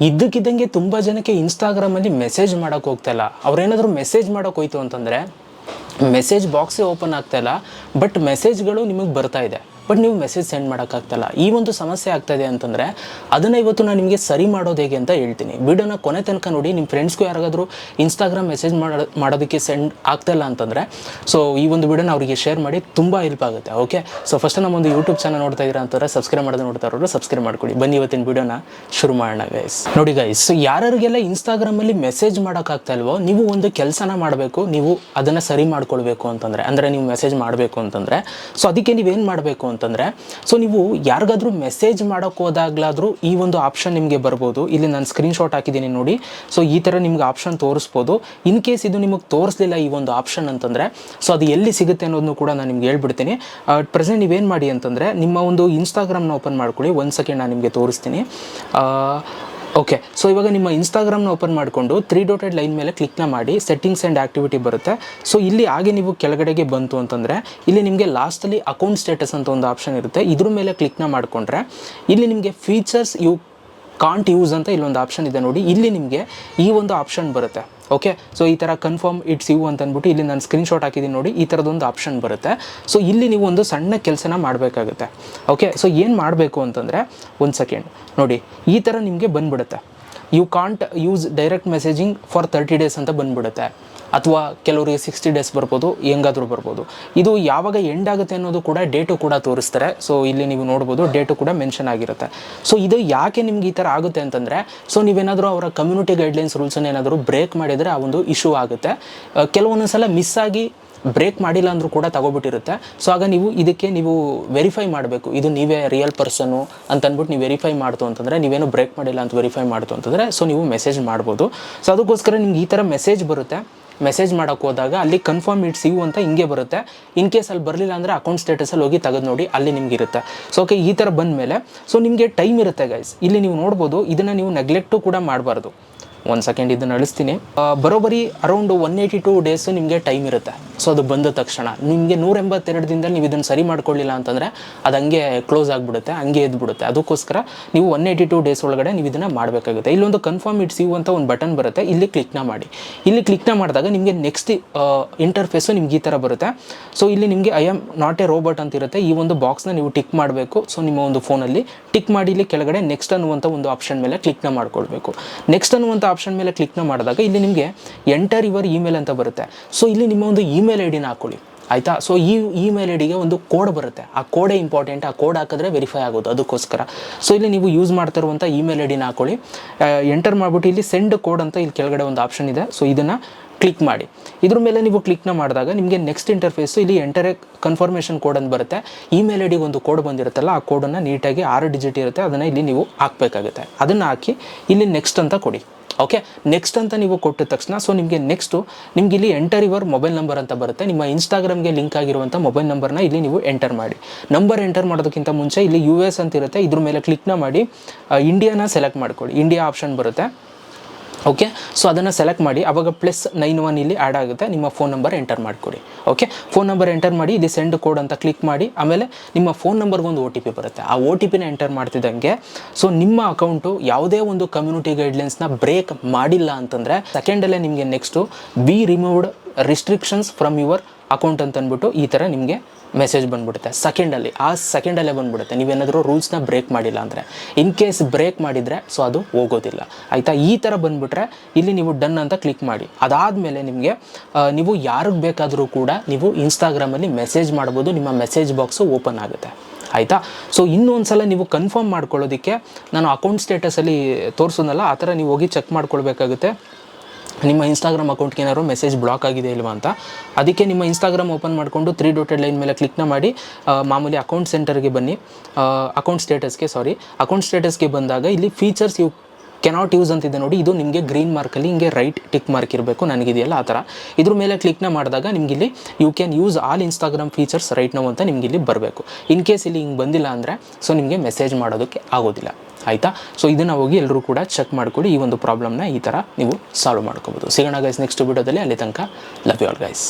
ಇದ್ದಕ್ಕಿದ್ದಂಗೆ ತುಂಬ ಜನಕ್ಕೆ ಇನ್ಸ್ಟಾಗ್ರಾಮಲ್ಲಿ ಮೆಸೇಜ್ ಮಾಡೋಕೆ ಹೋಗ್ತಾಯಿಲ್ಲ. ಅವ್ರೇನಾದರೂ ಮೆಸೇಜ್ ಮಾಡೋಕೆ ಹೋಯ್ತು ಅಂತಂದರೆ ಮೆಸೇಜ್ ಬಾಕ್ಸೇ ಓಪನ್ ಆಗ್ತಾಯಿಲ್ಲ, ಬಟ್ ಮೆಸೇಜ್ಗಳು ನಿಮಗೆ ಬರ್ತಾ ಇದೆ, ಬಟ್ ನೀವು ಮೆಸೇಜ್ ಸೆಂಡ್ ಮಾಡೋಕ್ಕಾಗ್ತಾಯಿಲ್ಲ. ಈ ಒಂದು ಸಮಸ್ಯೆ ಆಗ್ತಾಯಿದೆ ಅಂತಂದರೆ ಅದನ್ನು ಇವತ್ತು ನಾನು ನಿಮಗೆ ಸರಿ ಮಾಡೋದು ಹೇಗೆ ಅಂತ ಹೇಳ್ತೀನಿ. ವಿಡಿಯೋನ ಕೊನೆ ತನಕ ನೋಡಿ. ನಿಮ್ಮ ಫ್ರೆಂಡ್ಸ್ಗೂ ಯಾರಿಗಾದರೂ ಇನ್ಸ್ಟಾಗ್ರಾಮ್ ಮೆಸೇಜ್ ಮಾಡೋದಕ್ಕೆ ಸೆಂಡ್ ಆಗ್ತಾಯಿಲ್ಲ ಅಂತಂದರೆ ಸೊ ಈ ಒಂದು ವಿಡಿಯೋನ ಅವರಿಗೆ ಶೇರ್ ಮಾಡಿ, ತುಂಬ ಹೆಲ್ಪ್ ಆಗುತ್ತೆ. ಓಕೆ, ಸೊ ಫಸ್ಟ್ ನಮ್ಮೊಂದು ಯೂಟ್ಯೂಬ್ ಚಾನಲ್ ನೋಡ್ತಾ ಇದ್ದೀರಾ ಅಂತಂದರೆ ಸಬ್ಸ್ಕ್ರೈಬ್ ಮಾಡೋದು ನೋಡ್ತಾ ಇರೋರು ಸಬ್ಸ್ಕ್ರೈಬ್ ಮಾಡ್ಕೊಳ್ಳಿ. ಬನ್ನಿ ಇವತ್ತಿನ ವಿಡಿಯೋನ ಶುರು ಮಾಡೋಣ ಗೈಸ್. ನೋಡಿ ಗೈಸ್, ಯಾರಿಗೆಲ್ಲ ಇನ್ಸ್ಟಾಗ್ರಾಮಲ್ಲಿ ಮೆಸೇಜ್ ಮಾಡೋಕ್ಕಾಗ್ತಾ ಇಲ್ವೋ, ನೀವು ಒಂದು ಕೆಲಸನ ಮಾಡಬೇಕು. ನೀವು ಅದನ್ನು ಸರಿ ಮಾಡ್ಕೊಳ್ಬೇಕು ಅಂತಂದರೆ, ಅಂದರೆ ನೀವು ಮೆಸೇಜ್ ಮಾಡಬೇಕು ಅಂತಂದರೆ ಸೊ ಅದಕ್ಕೆ ನೀವೇನು ಮಾಡಬೇಕು ಅಂತಂದರೆ, ಸೊ ನೀವು ಯಾರಿಗಾದ್ರೂ ಮೆಸೇಜ್ ಮಾಡೋಕೆ ಹೋದಾಗಲಾದರೂ ಈ ಒಂದು ಆಪ್ಷನ್ ನಿಮಗೆ ಬರ್ಬೋದು. ಇಲ್ಲಿ ನಾನು ಸ್ಕ್ರೀನ್ಶಾಟ್ ಹಾಕಿದ್ದೀನಿ ನೋಡಿ. ಸೊ ಈ ಥರ ನಿಮ್ಗೆ ಆಪ್ಷನ್ ತೋರಿಸ್ಬೋದು. ಇನ್ ಕೇಸ್ ಇದು ನಿಮಗೆ ತೋರಿಸಲಿಲ್ಲ ಈ ಒಂದು ಆಪ್ಷನ್ ಅಂತಂದರೆ ಸೊ ಅದು ಎಲ್ಲಿ ಸಿಗುತ್ತೆ ಅನ್ನೋದನ್ನು ಕೂಡ ನಾನು ನಿಮ್ಗೆ ಹೇಳ್ಬಿಡ್ತೀನಿ. ಪ್ರೆಸೆಂಟ್ ನೀವೇನು ಮಾಡಿ ಅಂತಂದರೆ, ನಿಮ್ಮ ಒಂದು ಇನ್ಸ್ಟಾಗ್ರಾಮ್ನ ಓಪನ್ ಮಾಡ್ಕೊಳ್ಳಿ. ಒಂದು ಸೆಕೆಂಡ್ ನಾನು ನಿಮಗೆ ತೋರಿಸ್ತೀನಿ. ಓಕೆ, ಸೊ ಇವಾಗ ನಿಮ್ಮ ಇನ್ಸ್ಟಾಗ್ರಾಮ್ನ ಓಪನ್ ಮಾಡಿಕೊಂಡು 3 ಡಾಟೆಡ್ ಲೈನ್ ಮೇಲೆ ಕ್ಲಿಕ್ನ ಮಾಡಿ ಸೆಟ್ಟಿಂಗ್ಸ್ ಆ್ಯಂಡ್ ಆ್ಯಕ್ಟಿವಿಟಿ ಬರುತ್ತೆ. ಸೊ ಇಲ್ಲಿ ಹಾಗೆ ನೀವು ಕೆಳಗಡೆಗೆ ಬಂತು ಅಂತಂದರೆ ಇಲ್ಲಿ ನಿಮಗೆ ಲಾಸ್ಟಲ್ಲಿ ಅಕೌಂಟ್ ಸ್ಟೇಟಸ್ ಅಂತ ಒಂದು ಆಪ್ಷನ್ ಇರುತ್ತೆ. ಇದ್ರ ಮೇಲೆ ಕ್ಲಿಕ್ನ ಮಾಡಿಕೊಂಡ್ರೆ ಇಲ್ಲಿ ನಿಮಗೆ ಫೀಚರ್ಸ್ ಯು ಕಾಂಟ್ ಯೂಸ್ ಅಂತ ಇಲ್ಲೊಂದು ಆಪ್ಷನ್ ಇದೆ ನೋಡಿ. ಇಲ್ಲಿ ನಿಮಗೆ ಈ ಒಂದು ಆಪ್ಷನ್ ಬರುತ್ತೆ. ಓಕೆ, ಸೊ ಈ ಥರ ಕನ್ಫರ್ಮ್ ಇಟ್ಸ್ ಯು ಅಂತ ಅಂದ್ಬಿಟ್ಟು ಇಲ್ಲಿ ನಾನು ಸ್ಕ್ರೀನ್ಶಾಟ್ ಹಾಕಿದ್ದೀನಿ ನೋಡಿ. ಈ ಥರದೊಂದು ಆಪ್ಷನ್ ಬರುತ್ತೆ. ಸೊ ಇಲ್ಲಿ ನೀವು ಒಂದು ಸಣ್ಣ ಕೆಲಸನ ಮಾಡಬೇಕಾಗುತ್ತೆ. ಓಕೆ, ಸೊ ಏನು ಮಾಡಬೇಕು ಅಂತಂದರೆ, ಒಂದು ಸೆಕೆಂಡ್ ನೋಡಿ, ಈ ಥರ ನಿಮಗೆ ಬಂದುಬಿಡುತ್ತೆ. You can't use direct messaging for 30 days ಅಂತ ಬಂದುಬಿಡುತ್ತೆ. ಅಥವಾ ಕೆಲವರಿಗೆ 60 ಡೇಸ್ ಬರ್ಬೋದು, ಹೆಂಗಾದರೂ ಬರ್ಬೋದು. ಇದು ಯಾವಾಗ ಎಂಡ್ ಆಗುತ್ತೆ ಅನ್ನೋದು ಕೂಡ ಡೇಟು ಕೂಡ ತೋರಿಸ್ತಾರೆ. ಸೊ ಇಲ್ಲಿ ನೀವು ನೋಡ್ಬೋದು, ಡೇಟು ಕೂಡ ಮೆನ್ಷನ್ ಆಗಿರುತ್ತೆ. ಸೊ ಇದು ಯಾಕೆ ನಿಮ್ಗೆ ಈ ಥರ ಆಗುತ್ತೆ ಅಂತಂದರೆ, ಸೊ ನೀವೇನಾದರೂ ಅವರ ಕಮ್ಯುನಿಟಿ ಗೈಡ್ಲೈನ್ಸ್ ರೂಲ್ಸನ್ನು ಏನಾದರೂ ಬ್ರೇಕ್ ಮಾಡಿದರೆ ಆ ಒಂದು ಇಶ್ಯೂ ಆಗುತ್ತೆ. ಕೆಲವೊಂದು ಸಲ ಮಿಸ್ ಆಗಿ ಬ್ರೇಕ್ ಮಾಡಿಲ್ಲ ಅಂದರೂ ಕೂಡ ತಗೋಬಿಟ್ಟಿರುತ್ತೆ. ಸೊ ಆಗ ನೀವು ವೆರಿಫೈ ಮಾಡಬೇಕು, ಇದು ನೀವೇ ರಿಯಲ್ ಪರ್ಸನು ಅಂತಂದ್ಬಿಟ್ಟು ನೀವು ವೆರಿಫೈ ಮಾಡ್ತು ಅಂತಂದರೆ, ನೀವೇನು ಬ್ರೇಕ್ ಮಾಡಿಲ್ಲ ಅಂತ ವೆರಿಫೈ ಮಾಡ್ತು ಅಂತಂದರೆ ಸೊ ನೀವು ಮೆಸೇಜ್ ಮಾಡ್ಬೋದು. ಸೊ ಅದಕ್ಕೋಸ್ಕರ ನಿಮ್ಗೆ ಈ ಥರ ಮೆಸೇಜ್ ಬರುತ್ತೆ. ಮೆಸೇಜ್ ಮಾಡೋಕೆ ಹೋದಾಗ ಅಲ್ಲಿ ಕನ್ಫರ್ಮ್ ಇಟ್ಸ್ ಯು ಅಂತ ಹಿಂಗೆ ಬರುತ್ತೆ. ಇನ್ ಕೇಸ್ ಅಲ್ಲಿ ಬರಲಿಲ್ಲ ಅಂದರೆ ಅಕೌಂಟ್ ಸ್ಟೇಟಸಲ್ಲಿ ಹೋಗಿ ತೆಗೆದು ನೋಡಿ, ಅಲ್ಲಿ ನಿಮ್ಗೆ ಇರುತ್ತೆ. ಸೊ ಓಕೆ, ಈ ಥರ ಬಂದ ಮೇಲೆ ಸೊ ನಿಮಗೆ ಟೈಮ್ ಇರುತ್ತೆ ಗೈಸ್. ಇಲ್ಲಿ ನೀವು ನೋಡ್ಬೋದು, ಇದನ್ನು ನೀವು ನೆಗ್ಲೆಕ್ಟು ಕೂಡ ಮಾಡಬಾರ್ದು. ಒಂದು ಸೆಕೆಂಡ್ ಇದನ್ನು ಅಳಿಸ್ತೀನಿ. ಬರೋಬ್ಬರಿ ಅರೌಂಡ್ 182 ಡೇಸು ನಿಮಗೆ ಟೈಮ್ ಇರುತ್ತೆ. ಸೊ ಅದು ಬಂದ ತಕ್ಷಣ ನಿಮಗೆ 182 ದಿನದಲ್ಲಿ ನೀವು ಇದನ್ನು ಸರಿ ಮಾಡ್ಕೊಳ್ಳಿಲ್ಲ ಅಂತಂದರೆ ಅದು ಹಂಗೆ ಕ್ಲೋಸ್ ಆಗಿಬಿಡುತ್ತೆ, ಹಂಗೆ ಎದ್ಬಿಡುತ್ತೆ. ಅದಕ್ಕೋಸ್ಕರ ನೀವು 182 ಡೇಸ್ ಒಳಗಡೆ ನೀವು ಇದನ್ನು ಮಾಡಬೇಕಾಗುತ್ತೆ. ಇಲ್ಲೊಂದು ಕನ್ಫರ್ಮ್ ಇಟ್ಸ್ ಯು ಅಂತ ಒಂದು ಬಟನ್ ಬರುತ್ತೆ. ಇಲ್ಲಿ ಕ್ಲಿಕ್ನ ಮಾಡಿ. ಇಲ್ಲಿ ಕ್ಲಿಕ್ನ ಮಾಡಿದಾಗ ನಿಮಗೆ ನೆಕ್ಸ್ಟ್ ಇಂಟರ್ಫೇಸು ನಿಮ್ಗೆ ಈ ಥರ ಬರುತ್ತೆ. ಸೊ ಇಲ್ಲಿ ನಿಮಗೆ I am not A robot ಅಂತ ಇರುತ್ತೆ. ಈ ಒಂದು ಬಾಕ್ಸ್ನ ನೀವು ಟಿಕ್ ಮಾಡಬೇಕು. ಸೊ ನಿಮ್ಮ ಒಂದು ಫೋನಲ್ಲಿ ಟಿಕ್ ಮಾಡಿ ಇಲ್ಲಿ ಕೆಳಗಡೆ ನೆಕ್ಸ್ಟ್ ಅನ್ನುವಂಥ ಒಂದು ಆಪ್ಷನ್ ಮೇಲೆ ಕ್ಲಿಕ್ನ ಮಾಡ್ಕೊಳ್ಬೇಕು. ನೆಕ್ಸ್ಟ್ ಅನ್ನುವಂಥ ಆಪ್ಷನ್ ಮೇಲೆ ಕ್ಲಿಕ್ನ ಮಾಡಿದಾಗ ಇಲ್ಲಿ ನಿಮಗೆ ಎಂಟರ್ ಯುವರ್ ಇಮೇಲ್ ಅಂತ ಬರುತ್ತೆ. ಸೊ ಇಲ್ಲಿ ನಿಮ್ಮ ಒಂದು ಇಮೇಲ್ ಐ ಡಿನ ಹಾಕೊಳ್ಳಿ, ಆಯಿತಾ. ಸೊ ಈ ಇಮೇಲ್ ಐ ಡಿಗೆ ಒಂದು ಕೋಡ್ ಬರುತ್ತೆ. ಆ ಕೋಡೇ ಇಂಪಾರ್ಟೆಂಟ್. ಆ ಕೋಡ್ ಹಾಕಿದ್ರೆ ವೆರಿಫೈ ಆಗೋದು, ಅದಕ್ಕೋಸ್ಕರ. ಸೊ ಇಲ್ಲಿ ನೀವು ಯೂಸ್ ಮಾಡ್ತಾ ಇರುವಂಥ ಇಮೇಲ್ ಐ ಡಿನ ಹಾಕೊಳ್ಳಿ. ಎಂಟರ್ ಮಾಡಿಬಿಟ್ಟು ಇಲ್ಲಿ ಸೆಂಡ್ ಕೋಡ್ ಅಂತ ಇಲ್ಲಿ ಕೆಳಗಡೆ ಒಂದು ಆಪ್ಷನ್ ಇದೆ. ಸೊ ಇದನ್ನು ಕ್ಲಿಕ್ ಮಾಡಿ. ಇದ್ರ ಮೇಲೆ ನೀವು ಕ್ಲಿಕ್ನ ಮಾಡಿದಾಗ ನಿಮಗೆ ನೆಕ್ಸ್ಟ್ ಇಂಟರ್ಫೇಸು ಇಲ್ಲಿ ಎಂಟರ್ ಕನ್ಫರ್ಮೇಷನ್ ಕೋಡ್ ಅಂತ ಬರುತ್ತೆ. ಇಮೇಲ್ ಐ ಡಿಗೆ ಒಂದು ಕೋಡ್ ಬಂದಿರುತ್ತಲ್ಲ, ಆ ಕೋಡನ್ನು ನೀಟಾಗಿ 6 ಡಿಜಿಟ್ ಇರುತ್ತೆ, ಅದನ್ನು ಇಲ್ಲಿ ನೀವು ಹಾಕಬೇಕಾಗುತ್ತೆ. ಅದನ್ನು ಹಾಕಿ ಇಲ್ಲಿ ನೆಕ್ಸ್ಟ್ ಅಂತ ಕೊಡಿ. ಓಕೆ, ನೆಕ್ಸ್ಟ್ ಅಂತ ನೀವು ಕೊಟ್ಟ ತಕ್ಷಣ ಸೊ ನಿಮಗೆ ನಿಮ್ಗೆ ಇಲ್ಲಿ ಎಂಟರ್ ಯುವರ್ ಮೊಬೈಲ್ ನಂಬರ್ ಅಂತ ಬರುತ್ತೆ. ನಿಮ್ಮ ಇನ್ಸ್ಟಾಗ್ರಾಮ್ಗೆ ಲಿಂಕ್ ಆಗಿರುವಂಥ ಮೊಬೈಲ್ ನಂಬರ್ನ ಇಲ್ಲಿ ನೀವು ಎಂಟರ್ ಮಾಡಿ. ನಂಬರ್ ಎಂಟರ್ ಮಾಡೋದಕ್ಕಿಂತ ಮುಂಚೆ ಇಲ್ಲಿ US ಅಂತ ಇರುತ್ತೆ. ಇದ್ರ ಮೇಲೆ ಕ್ಲಿಕ್ನ ಮಾಡಿ ಇಂಡಿಯಾನ ಸೆಲೆಕ್ಟ್ ಮಾಡ್ಕೊಳ್ಳಿ. ಇಂಡಿಯಾ ಆಪ್ಷನ್ ಬರುತ್ತೆ. ಓಕೆ, ಸೊ ಅದನ್ನು ಸೆಲೆಕ್ಟ್ ಮಾಡಿ. ಆವಾಗ +91 ಇಲ್ಲಿ ಆ್ಯಡ್ ಆಗುತ್ತೆ. ನಿಮ್ಮ ಫೋನ್ ನಂಬರ್ ಎಂಟರ್ ಮಾಡಿಕೊಡಿ. ಓಕೆ, ಫೋನ್ ನಂಬರ್ ಎಂಟರ್ ಮಾಡಿ. ಇಲ್ಲಿ ಸೆಂಡ್ ಕೋಡ್ ಅಂತ ಕ್ಲಿಕ್ ಮಾಡಿ. ಆಮೇಲೆ ನಿಮ್ಮ ಫೋನ್ ನಂಬರ್ಗೆ ಒಂದು OTP ಬರುತ್ತೆ. ಆ OTPನ ಎಂಟರ್ ಮಾಡ್ತಿದ್ದಂಗೆ ಸೊ ನಿಮ್ಮ ಅಕೌಂಟು ಯಾವುದೇ ಒಂದು ಕಮ್ಯುನಿಟಿ ಗೈಡ್ಲೈನ್ಸ್ನ ಬ್ರೇಕ್ ಮಾಡಿಲ್ಲ ಅಂತಂದರೆ ಸೆಕೆಂಡಲ್ಲೇ ನಿಮಗೆ next B removed restrictions from your account ಅಂತ ಅಂದ್ಬಿಟ್ಟು ಈ ಥರ ನಿಮಗೆ ಮೆಸೇಜ್ ಬಂದುಬಿಡುತ್ತೆ. ಸೆಕೆಂಡಲ್ಲೇ ಬಂದುಬಿಡುತ್ತೆ, ನೀವೇನಾದರೂ ರೂಲ್ಸ್ನ ಬ್ರೇಕ್ ಮಾಡಿಲ್ಲ ಅಂದರೆ. ಇನ್ ಕೇಸ್ ಬ್ರೇಕ್ ಮಾಡಿದರೆ ಸೊ ಅದು ಹೋಗೋದಿಲ್ಲ, ಆಯಿತಾ. ಈ ಥರ ಬಂದುಬಿಟ್ರೆ ಇಲ್ಲಿ ನೀವು ಡನ್ ಅಂತ ಕ್ಲಿಕ್ ಮಾಡಿ. ಅದಾದಮೇಲೆ ನಿಮಗೆ ನೀವು ಯಾರಿಗೆ ಬೇಕಾದರೂ ಕೂಡ ನೀವು ಇನ್ಸ್ಟಾಗ್ರಾಮಲ್ಲಿ ಮೆಸೇಜ್ ಮಾಡ್ಬೋದು. ನಿಮ್ಮ ಮೆಸೇಜ್ ಬಾಕ್ಸು ಓಪನ್ ಆಗುತ್ತೆ, ಆಯಿತಾ. ಸೊ ಇನ್ನೊಂದು ಸಲ ನೀವು ಕನ್ಫರ್ಮ್ ಮಾಡ್ಕೊಳ್ಳೋದಕ್ಕೆ ನಾನು ಅಕೌಂಟ್ ಸ್ಟೇಟಸಲ್ಲಿ ತೋರಿಸೋನಲ್ಲ, ಆ ಥರ ನೀವು ಹೋಗಿ ಚೆಕ್ ಮಾಡ್ಕೊಳ್ಬೇಕಾಗುತ್ತೆ ನಿಮ್ಮ ಇನ್ಸ್ಟಾಗ್ರಾಮ್ ಅಕೌಂಟ್ಗೆ ಏನಾದ್ರು ಮೆಸೇಜ್ ಬ್ಲಾಕ್ ಆಗಿದೆ ಇಲ್ವಾ ಅಂತ. ಅದಕ್ಕೆ ನಿಮ್ಮ ಇನ್ಸ್ಟಾಗ್ರಾಮ್ ಓಪನ್ ಮಾಡಿಕೊಂಡು 3 ಡಾಟೆಡ್ ಲೈನ್ ಮೇಲೆ ಕ್ಲಿಕ್ನ ಮಾಡಿ ಮಾಮೂಲಿ ಅಕೌಂಟ್ ಸೆಂಟರ್ಗೆ ಬನ್ನಿ. ಅಕೌಂಟ್ ಸ್ಟೇಟಸ್ಗೆ ಬಂದಾಗ ಇಲ್ಲಿ ಫೀಚರ್ಸ್ ಯು ಕೆನಾಟ್ ಯೂಸ್ ಅಂತಿದೆ ನೋಡಿ. ಇದು ನಿಮಗೆ ಗ್ರೀನ್ ಮಾರ್ಕಲ್ಲಿ ಹಿಂಗೆ ರೈಟ್ ಟಿಕ್ ಮಾರ್ಕ್ ಇರಬೇಕು, ನನಗಿದೆಯಲ್ಲ ಆ ಥರ. ಇದ್ರ ಮೇಲೆ ಕ್ಲಿಕ್ನ ಮಾಡಿದಾಗ ನಿಮಗಿಲ್ಲಿ you can use all Instagram features right now ಅಂತ ನಿಮ್ಗೆ ಇಲ್ಲಿ ಬರಬೇಕು. ಇನ್ ಕೇಸ್ ಇಲ್ಲಿ ಹಿಂಗೆ ಬಂದಿಲ್ಲ ಅಂದರೆ ಸೊ ನಿಮಗೆ ಮೆಸೇಜ್ ಮಾಡೋದಕ್ಕೆ ಆಗೋದಿಲ್ಲ, ಆಯಿತಾ. ಸೊ ಇದನ್ನು ಹೋಗಿ ಎಲ್ಲರೂ ಕೂಡ ಚೆಕ್ ಮಾಡ್ಕೊಳ್ಳಿ. ಈ ಒಂದು ಪ್ರಾಬ್ಲಮ್ನ ಈ ಥರ ನೀವು ಸಾಲ್ವ್ ಮಾಡ್ಕೋಬೋದು. ಸಿಗೋಣ ಗೈಸ್ ನೆಕ್ಸ್ಟ್ ವಿಡಿಯೋದಲ್ಲಿ. ಅಲ್ಲಿ ತನಕ ಲವ್ ಯು ಆಲ್ ಗೈಸ್.